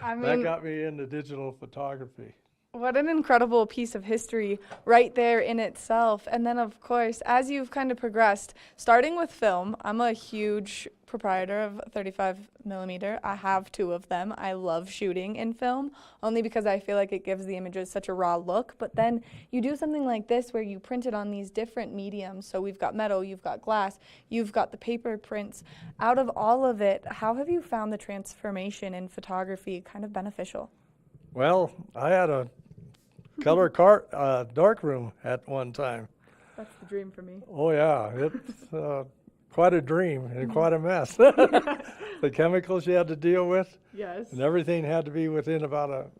that got me into digital photography. What an incredible piece of history right there in itself. And then, of course, as you've kind of progressed, starting with film, I'm a huge proprietor of 35 millimeter. I have 2 of them. I love shooting in film, only because I feel like it gives the images such a raw look. But then you do something like this where you print it on these different mediums. So we've got metal, you've got glass, you've got the paper prints. Out of all of it, how have you found the transformation in photography kind of beneficial? Well, I had a color dark room at one time. That's the dream for me. Oh yeah, it's quite a dream and quite a mess. The chemicals you had to deal with. Yes. And everything had to be within about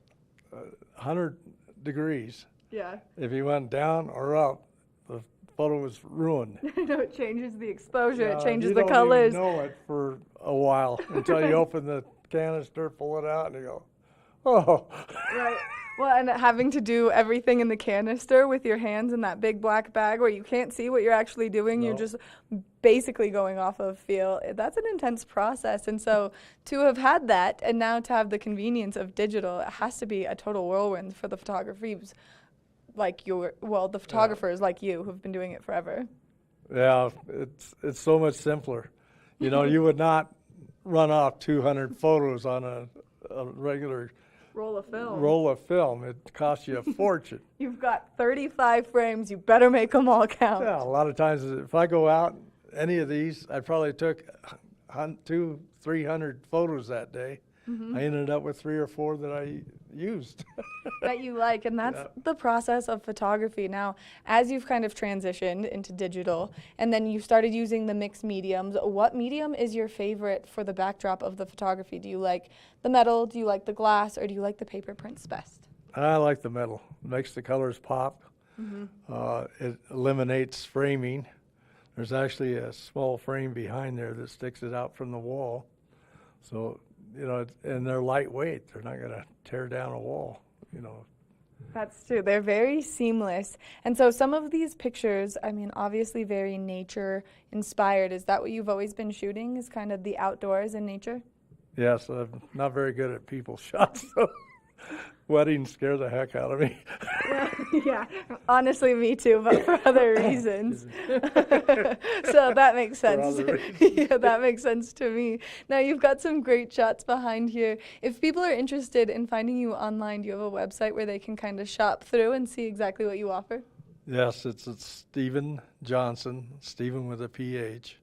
100 degrees. Yeah. If you went down or up, the photo was ruined. I know, it changes the exposure, it Yeah, changes the colors. You don't even know it for a while until you open the canister, pull it out, and you go, oh. Right. Well, and having to do everything in the canister with your hands in that big black bag where you can't see what you're actually doing, you're just basically going off of feel. That's an intense process. And so to have had that and now to have the convenience of digital, it has to be a total whirlwind for the photographers like the photographers like you who've been doing it forever. Yeah, it's so much simpler. You would not run off 200 photos on a regular roll of film. It costs you a fortune. You've got 35 frames. You better make them all count. Yeah, a lot of times if I go out, any of these, I probably took 200-300 photos that day. Mm-hmm. I ended up with 3 or 4 that I used. That you like, and that's the process of photography. Now, as you've kind of transitioned into digital, and then you started using the mixed mediums, what medium is your favorite for the backdrop of the photography? Do you like the metal, do you like the glass, or do you like the paper prints best? I like the metal. It makes the colors pop. Mm-hmm. It eliminates framing. There's actually a small frame behind there that sticks it out from the wall. So, and they're lightweight. They're not going to tear down a wall, That's true. They're very seamless. And so some of these pictures, obviously very nature inspired. Is that what you've always been shooting, is kind of the outdoors and nature? Yes, I'm not very good at people shots. So Weddings scare the heck out of me. Yeah, honestly, me too, but for other reasons. So that makes sense. Yeah, that makes sense to me. Now, you've got some great shots behind here. If people are interested in finding you online, do you have a website where they can kind of shop through and see exactly what you offer? Yes, it's Stephen Johnson, Stephen with a PH,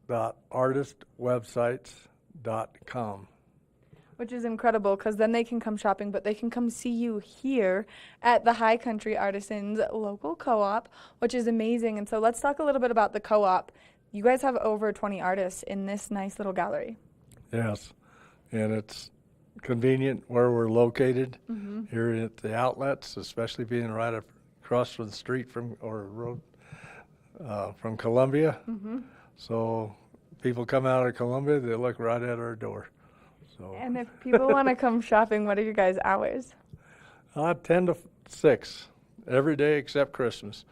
.artistwebsites.com. Which is incredible, because then they can come shopping, but they can come see you here at the High Country Artisans local co-op, which is amazing. And so let's talk a little bit about the co-op. You guys have over 20 artists in this nice little gallery. Yes, and it's convenient where we're located Mhm. here at the outlets, especially being right across from the street from Columbia. Mhm. So people come out of Columbia, they look right at our door. So And if people want to come shopping, what are your guys' hours? 10 to 6 every day except Christmas.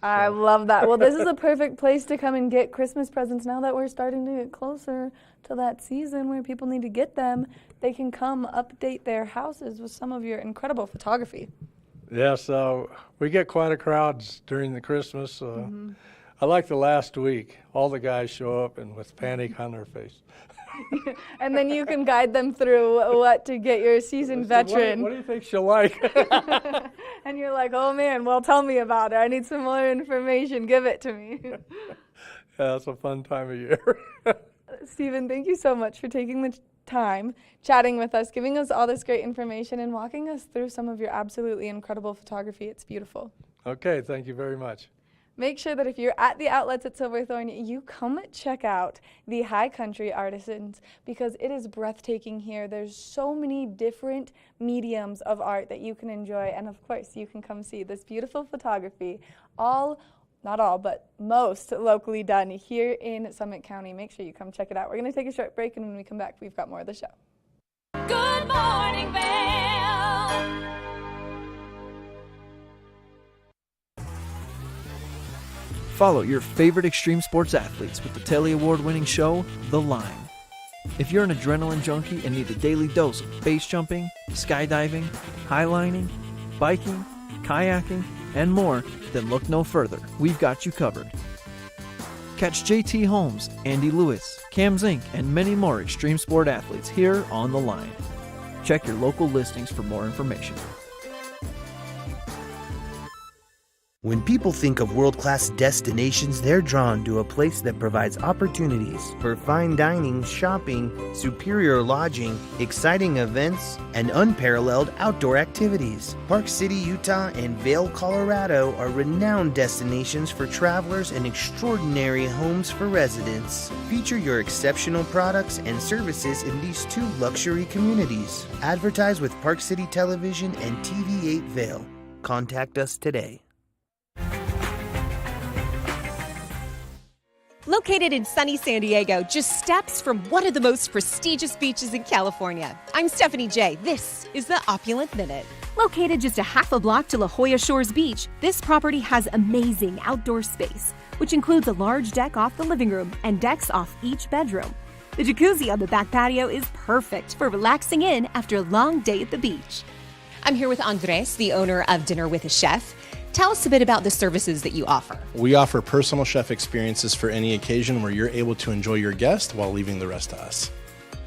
I love that. Well, this is a perfect place to come and get Christmas presents now that we're starting to get closer to that season where people need to get them. They can come update their houses with some of your incredible photography. Yeah, so we get quite a crowd during the Christmas. I like the last week. All the guys show up and with panic on their face. And then you can guide them through what to get your seasoned veteran. What do you think she'll like? And you're like, oh man, well, tell me about it. I need some more information. Give it to me. Yeah, it's a fun time of year. Stephen, thank you so much for taking the time, chatting with us, giving us all this great information, and walking us through some of your absolutely incredible photography. It's beautiful. Okay, thank you very much. Make sure that if you're at the outlets at Silverthorne, you come check out the High Country Artisans, because it is breathtaking here. There's so many different mediums of art that you can enjoy, and of course you can come see this beautiful photography, not all, but most locally done here in Summit County. Make sure you come check it out. We're going to take a short break, and when we come back, we've got more of the show. Good morning, Vail. Follow your favorite extreme sports athletes with the Telly Award-winning show, The Line. If you're an adrenaline junkie and need a daily dose of base jumping, skydiving, highlining, biking, kayaking, and more, then look no further. We've got you covered. Catch JT Holmes, Andy Lewis, Cam Zink, and many more extreme sport athletes here on The Line. Check your local listings for more information. When people think of world-class destinations, they're drawn to a place that provides opportunities for fine dining, shopping, superior lodging, exciting events, and unparalleled outdoor activities. Park City, Utah, and Vail, Colorado are renowned destinations for travelers and extraordinary homes for residents. Feature your exceptional products and services in these two luxury communities. Advertise with Park City Television and TV8 Vail. Contact us today. Located in sunny San Diego, just steps from one of the most prestigious beaches in California. I'm Stephanie J. This is the Opulent Minute. Located just a half a block to La Jolla Shores Beach, this property has amazing outdoor space, which includes a large deck off the living room and decks off each bedroom. The jacuzzi on the back patio is perfect for relaxing in after a long day at the beach. I'm here with Andres, the owner of Dinner with a Chef. Tell us a bit about the services that you offer. We offer personal chef experiences for any occasion where you're able to enjoy your guest while leaving the rest to us.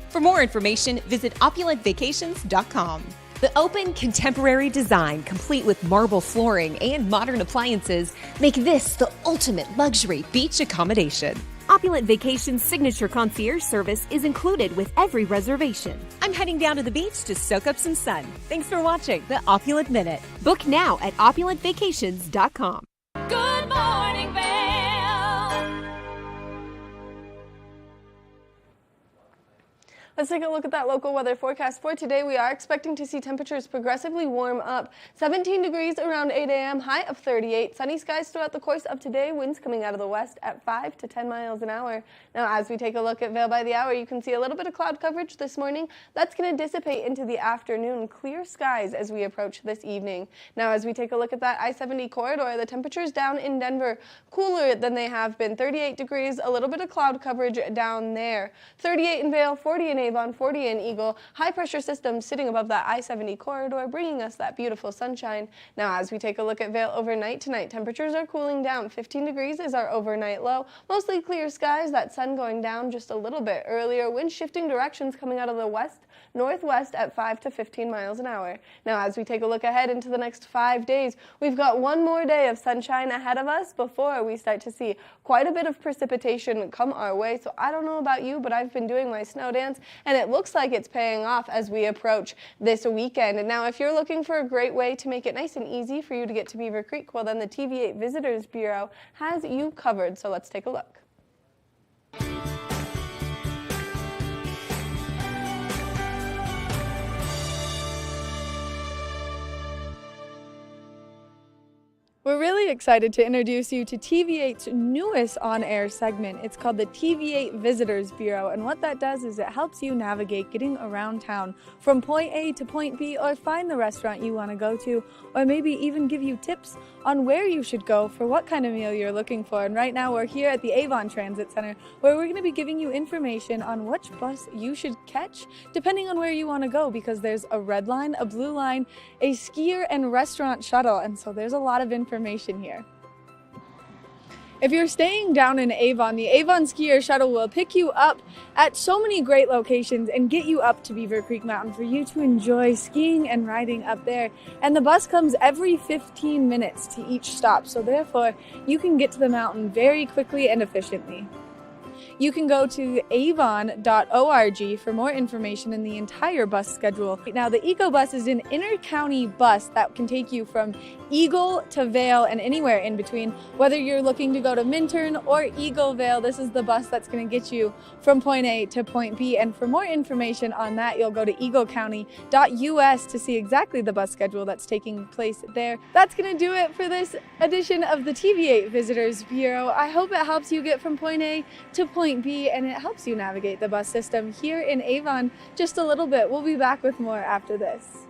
For more information, visit opulentvacations.com. The open, contemporary design, complete with marble flooring and modern appliances, make this the ultimate luxury beach accommodation. Opulent Vacations' signature concierge service is included with every reservation. I'm heading down to the beach to soak up some sun. Thanks for watching the Opulent Minute. Book now at opulentvacations.com. Good morning, Vail. Let's take a look at that local weather forecast for today. We are expecting to see temperatures progressively warm up. 17 degrees around 8 a.m., high of 38. Sunny skies throughout the course of today. Winds coming out of the west at 5 to 10 miles an hour. Now, as we take a look at Vail by the hour, you can see a little bit of cloud coverage this morning. That's going to dissipate into the afternoon. Clear skies as we approach this evening. Now, as we take a look at that I-70 corridor, the temperatures down in Denver cooler than they have been. 38 degrees, a little bit of cloud coverage down there. 38 in Vail, 40 in Avon, 40 in Eagle. High pressure system sitting above that I-70 corridor, bringing us that beautiful sunshine. Now, as we take a look at Vail overnight tonight, temperatures are cooling down. 15 degrees is our overnight low. Mostly clear skies, that sun going down just a little bit earlier. Wind shifting directions coming out of the west, northwest at 5 to 15 miles an hour. Now, as we take a look ahead into the next 5 days, we've got one more day of sunshine ahead of us before we start to see quite a bit of precipitation come our way. So I don't know about you, but I've been doing my snow dance, and it looks like it's paying off as we approach this weekend. And now, if you're looking for a great way to make it nice and easy for you to get to Beaver Creek, well, then the TV8 Visitors Bureau has you covered. So let's take a look. We're really excited to introduce you to TV8's newest on-air segment. It's called the TV8 Visitors Bureau, and what that does is it helps you navigate getting around town from point A to point B, or find the restaurant you want to go to, or maybe even give you tips on where you should go for what kind of meal you're looking for. And right now we're here at the Avon Transit Center, where we're going to be giving you information on which bus you should catch depending on where you want to go, because there's a red line, a blue line, a skier and restaurant shuttle, and so there's a lot of information here. If you're staying down in Avon, the Avon Skier Shuttle will pick you up at so many great locations and get you up to Beaver Creek Mountain for you to enjoy skiing and riding up there. And the bus comes every 15 minutes to each stop, so therefore you can get to the mountain very quickly and efficiently. You can go to avon.org for more information in the entire bus schedule. Now, the Eco Bus is an inter-county bus that can take you from Eagle to Vail and anywhere in between. Whether you're looking to go to Minturn or Eagle Vail, this is the bus that's going to get you from point A to point B. And for more information on that, you'll go to eaglecounty.us to see exactly the bus schedule that's taking place there. That's going to do it for this edition of the TV8 Visitors Bureau. I hope it helps you get from point A to point B, and it helps you navigate the bus system here in Avon just a little bit. We'll be back with more after this.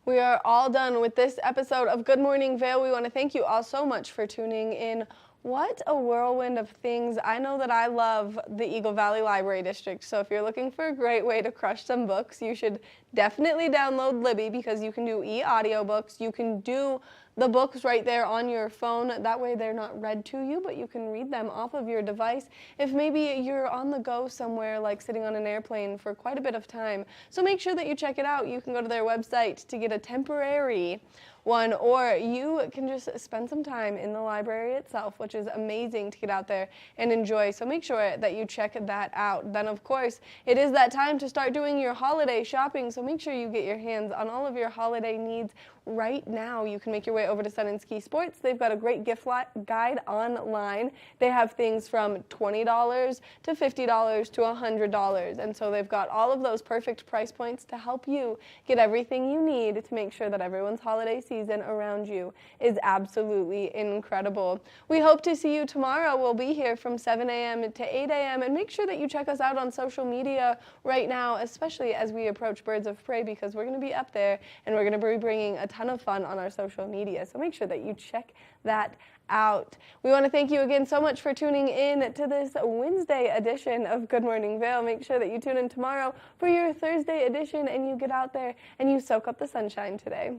We are all done with this episode of Good Morning Vail. We want to thank you all so much for tuning in. What a whirlwind of things. I know that I love the Eagle Valley Library District, so if you're looking for a great way to crush some books, you should definitely download Libby, because you can do e-audiobooks. You can do the books right there on your phone. That way they're not read to you, but you can read them off of your device if maybe you're on the go somewhere, like sitting on an airplane for quite a bit of time. So make sure that you check it out. You can go to their website to get a temporary one, or you can just spend some time in the library itself, which is amazing to get out there and enjoy. So make sure that you check that out. Then, of course, it is that time to start doing your holiday shopping, so make sure you get your hands on all of your holiday needs right now. You can make your way over to Sun and Ski Sports. They've got a great gift guide online. They have things from $20 to $50 to $100, and so they've got all of those perfect price points to help you get everything you need to make sure that everyone's holiday season around you is absolutely incredible. We hope to see you tomorrow. We'll be here from 7 a.m. to 8 a.m. and make sure that you check us out on social media right now, especially as we approach Birds of Prey, because we're going to be up there and we're going to be bringing a ton of fun on our social media. So make sure that you check that out. We want to thank you again so much for tuning in to this Wednesday edition of Good Morning Vail. Make sure that you tune in tomorrow for your Thursday edition and you get out there and you soak up the sunshine today.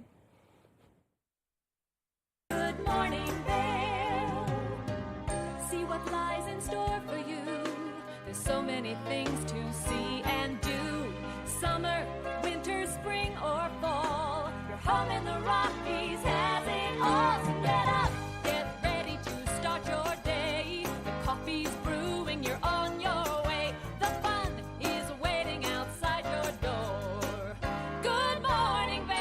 Good morning, Vail. See what lies in store for you. There's so many things to see and do. Summer, winter, spring, or fall. Your home in the Rockies has it all. So get up, get ready to start your day. The coffee's brewing, you're on your way. The fun is waiting outside your door. Good morning, Vail.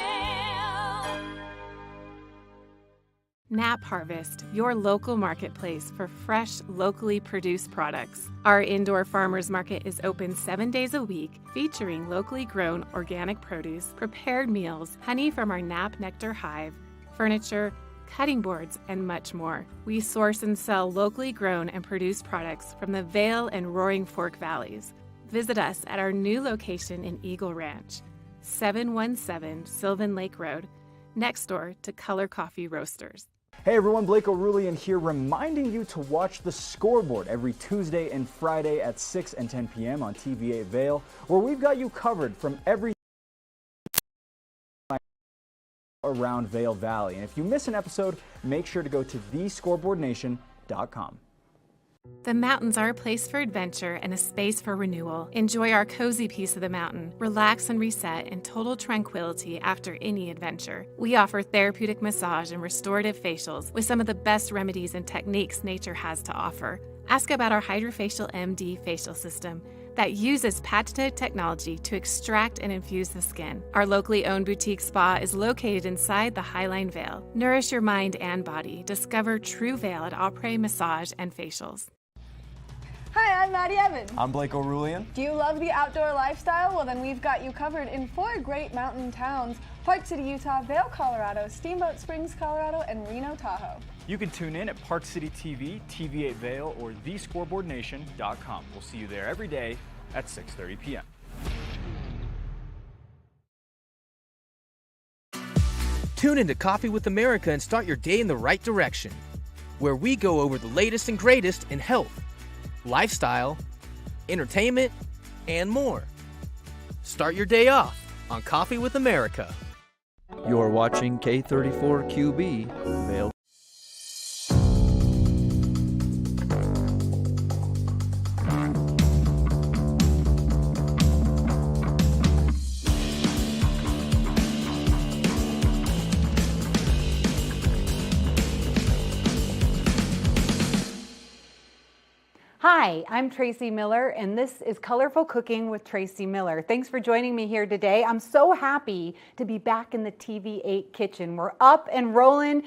Nap Harvest, your local marketplace for fresh, locally produced products. Our indoor farmers market is open 7 days a week, featuring locally grown organic produce, prepared meals, honey from our Nap Nectar hive, furniture, cutting boards, and much more. We source and sell locally grown and produced products from the Vail and Roaring Fork Valleys. Visit us at our new location in Eagle Ranch, 717 Sylvan Lake Road, next door to Color Coffee Roasters. Hey everyone, Blake O'Rulian here, reminding you to watch The Scoreboard every Tuesday and Friday at 6 and 10 p.m. on TV8 Vail, where we've got you covered from every around Vail Valley. And if you miss an episode, make sure to go to thescoreboardnation.com. The mountains are a place for adventure and a space for renewal. Enjoy our cozy piece of the mountain. Relax and reset in total tranquility after any adventure. We offer therapeutic massage and restorative facials with some of the best remedies and techniques nature has to offer. Ask about our Hydrofacial MD facial system that uses patented technology to extract and infuse the skin. Our locally owned boutique spa is located inside the Highline Vail. Nourish your mind and body. Discover true Vail at Après Massage and Facials. Hi, I'm Maddie Evans. I'm Blake O'Rulian. Do you love the outdoor lifestyle? Well, then we've got you covered in 4 great mountain towns: Park City, Utah, Vail, Colorado, Steamboat Springs, Colorado, and Reno, Tahoe. You can tune in at Park City TV, TV8 Vail, or thescoreboardnation.com. We'll see you there every day at 6:30 p.m. Tune into Coffee with America and start your day in the right direction, where we go over the latest and greatest in health, lifestyle, entertainment, and more. Start your day off on Coffee with America. You're watching K34QB, Vail. Hi, I'm Tracy Miller, and this is Colorful Cooking with Tracy Miller. Thanks for joining me here today. I'm so happy to be back in the TV8 kitchen. We're up and rolling,